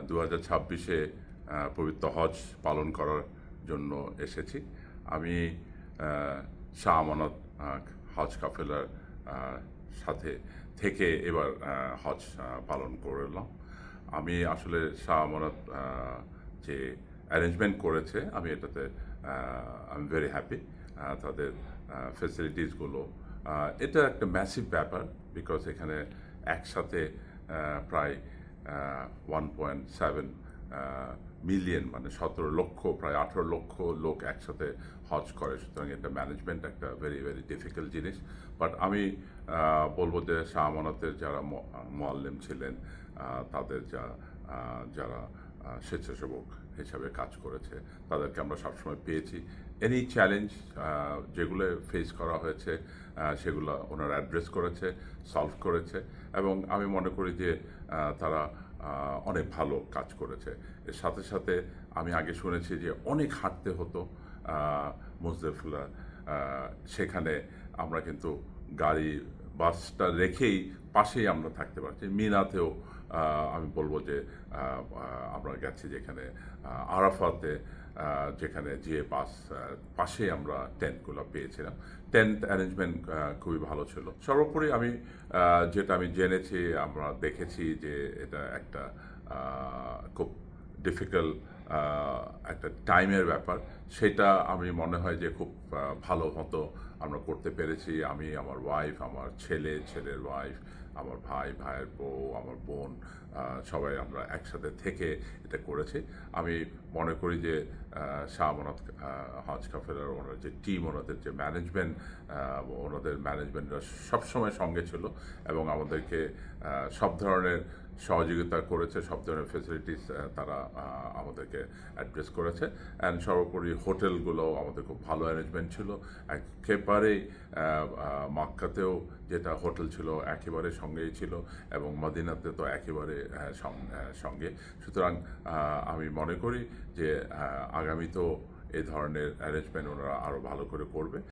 2026-এ পবিত্র হজ পালন করার জন্য এসেছি। আমি শাহ আমানত হজ কাফেলার সাথে থেকে এবার হজ পালন করলাম। আমি আসলে শাহ আমানত যে অ্যারেঞ্জমেন্ট করেছে আমি এটাতে আই এম ভেরি হ্যাপি। তাদের ফেসিলিটিসগুলো এটা একটা ম্যাসিভ ব্যাপার, বিকজ এখানে একসাথে প্রায় 1.7 মিলিয়ন মানে 17 লক্ষ প্রায় 18 লক্ষ লোক একসাথে হজ করে। সুতরাং এটা ম্যানেজমেন্ট একটা ভেরি ভেরি ডিফিকাল্ট জিনিস। বাট আমি বলবো যে শাহ আমানতের যারা মোয়াল্লেম ছিলেন, তাদের যারা স্বেচ্ছাসেবক হিসাবে কাজ করেছে, তাদেরকে আমরা সবসময় পেয়েছি। এনি চ্যালেঞ্জ যেগুলো ফেস করা হয়েছে সেগুলো ওনারা অ্যাড্রেস করেছে, সলভ করেছে, এবং আমি মনে করি যে তারা অনেক ভালো কাজ করেছে। এর সাথে সাথে আমি আগে শুনেছি যে অনেক হাঁটতে হতো মুজদালিফা, সেখানে আমরা কিন্তু গাড়ি বাসটা রেখেই পাশেই আমরা থাকতে পারছি। মিনাতেও আমি বলবো যে আমরা গেছি যেখানে আরাফাতে, যেখানে যে পাশেই আমরা টেন্টগুলো পেয়েছিলাম। টেন্ট অ্যারেঞ্জমেন্ট খুবই ভালো ছিল। সর্বোপরি আমি যেটা আমি জেনেছি, আমরা দেখেছি যে এটা একটা খুব ডিফিকাল্ট একটা টাইমের ব্যাপার। সেটা আমি মনে হয় যে খুব ভালো মতো আমরা করতে পেরেছি। আমি, আমার ওয়াইফ, আমার ছেলের ওয়াইফ, আমার ভাইয়ের বউ, আমার বোন, সবাই আমরা একসাথে থেকে এটা করেছি। আমি মনে করি যে শাহ আমানত হজ কাফেলার ওনার যে টিম, ওনাদের যে ম্যানেজমেন্ট, ওনাদের ম্যানেজমেন্টরা সবসময় সঙ্গে ছিল এবং আমাদেরকে সব ধরনের সহযোগিতা করেছে, সব ধরনের ফেসিলিটিস তারা আমাদেরকে অ্যাড্রেস করেছে। অ্যান্ড সর্বোপরি হোটেলগুলো আমাদের খুব ভালো অ্যারেঞ্জমেন্ট ছিল। একেবারেই মক্কাতেও যেটা হোটেল ছিল একেবারে সঙ্গেই ছিল, এবং মদিনাতে তো একেবারে সঙ্গে। সুতরাং আমি মনে করি যে আগামীতেও এই ধরনের অ্যারেঞ্জমেন্ট ওনারা আরও ভালো করে করবে।